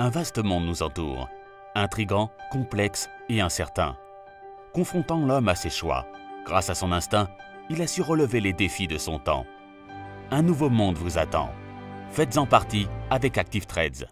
Un vaste monde nous entoure, intrigant, complexe et incertain. Confrontant l'homme à ses choix, grâce à son instinct, il a su relever les défis de son temps. Un nouveau monde vous attend. Faites-en partie avec Active Trades.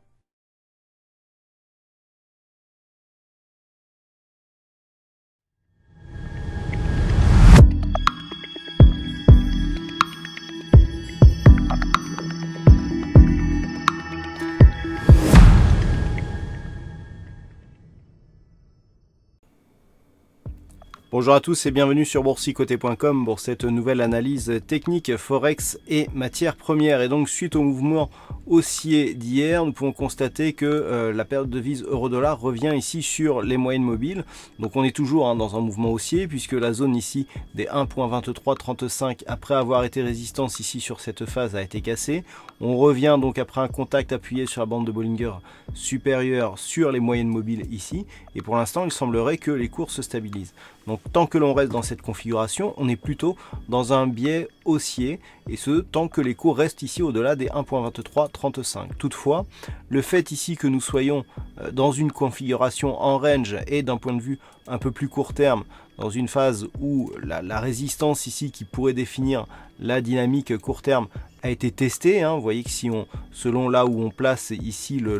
Bonjour à tous et bienvenue sur boursicoté.com pour cette nouvelle analyse technique Forex et matières premières. Et donc suite au mouvement haussier d'hier, nous pouvons constater que la paire de devises euro-dollar revient ici sur les moyennes mobiles. Donc on est toujours dans un mouvement haussier puisque la zone ici des 1.2335 après avoir été résistance ici sur cette phase a été cassée. On revient donc après un contact appuyé sur la bande de Bollinger supérieure sur les moyennes mobiles ici. Et pour l'instant il semblerait que les cours se stabilisent. Donc tant que l'on reste dans cette configuration, on est plutôt dans un biais haussier, et ce tant que les cours restent ici au-delà des 1.2335. Toutefois, le fait ici que nous soyons dans une configuration en range et d'un point de vue un peu plus court terme, dans une phase où la résistance ici qui pourrait définir la dynamique court terme a été testée, vous voyez que si on, selon là où on place ici le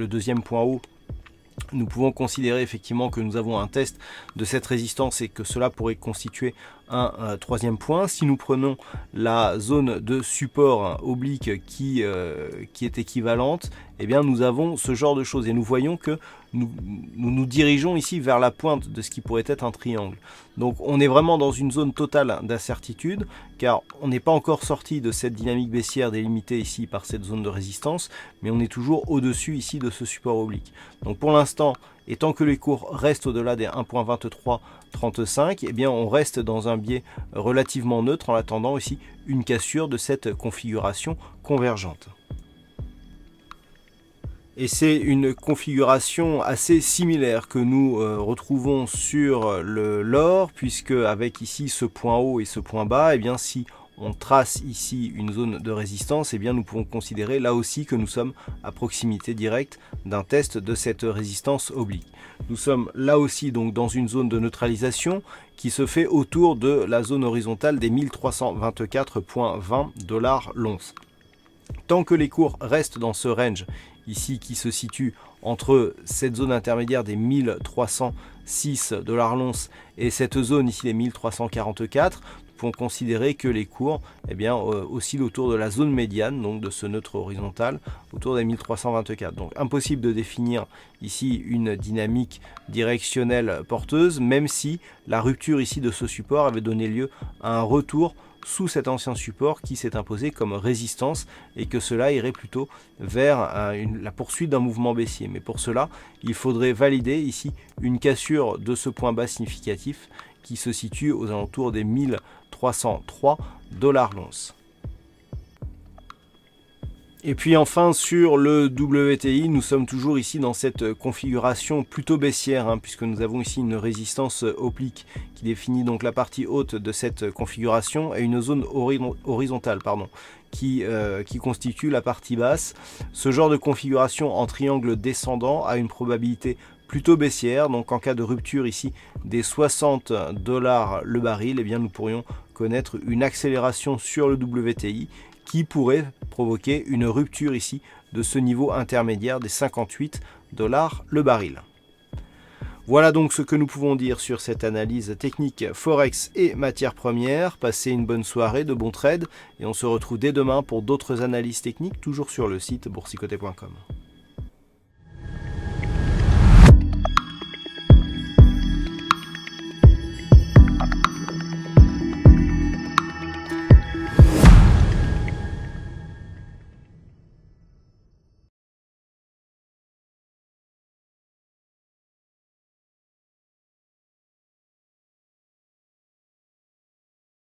deuxième point haut, nous pouvons considérer effectivement que nous avons un test de cette résistance et que cela pourrait constituer un troisième point. Si nous prenons la zone de support oblique qui est équivalente, eh bien nous avons ce genre de choses et nous voyons que nous dirigeons ici vers la pointe de ce qui pourrait être un triangle. Donc on est vraiment dans une zone totale d'incertitude car on n'est pas encore sorti de cette dynamique baissière délimitée ici par cette zone de résistance, mais on est toujours au-dessus ici de ce support oblique. Donc pour l'instant, et tant que les cours restent au-delà des 1.2335, eh bien on reste dans un biais relativement neutre en attendant ici une cassure de cette configuration convergente. Et c'est une configuration assez similaire que nous retrouvons sur l'or, puisque avec ici ce point haut et ce point bas, eh bien si on trace ici une zone de résistance, eh bien nous pouvons considérer là aussi que nous sommes à proximité directe d'un test de cette résistance oblique. Nous sommes là aussi donc dans une zone de neutralisation qui se fait autour de la zone horizontale des 1324,20 $ l'once. Tant que les cours restent dans ce range ici qui se situe entre cette zone intermédiaire des 1306 $ l'once et cette zone ici des 1344, nous pouvons considérer que les cours oscillent autour de la zone médiane, donc de ce neutre horizontal, autour des 1324. Donc impossible de définir ici une dynamique directionnelle porteuse, même si la rupture ici de ce support avait donné lieu à un retour sous cet ancien support qui s'est imposé comme résistance et que cela irait plutôt vers la poursuite d'un mouvement baissier. Mais pour cela, il faudrait valider ici une cassure de ce point bas significatif qui se situe aux alentours des 1303 $ l'once. Et puis enfin sur le WTI, nous sommes toujours ici dans cette configuration plutôt baissière, puisque nous avons ici une résistance oblique qui définit donc la partie haute de cette configuration et une zone horizontale qui constitue la partie basse. Ce genre de configuration en triangle descendant a une probabilité plutôt baissière, donc en cas de rupture ici des 60 $ le baril, eh bien nous pourrions connaître une accélération sur le WTI qui pourrait provoquer une rupture ici de ce niveau intermédiaire des 58 $ le baril. Voilà donc ce que nous pouvons dire sur cette analyse technique Forex et matières premières. Passez une bonne soirée, de bons trades et on se retrouve dès demain pour d'autres analyses techniques, toujours sur le site boursicoté.com.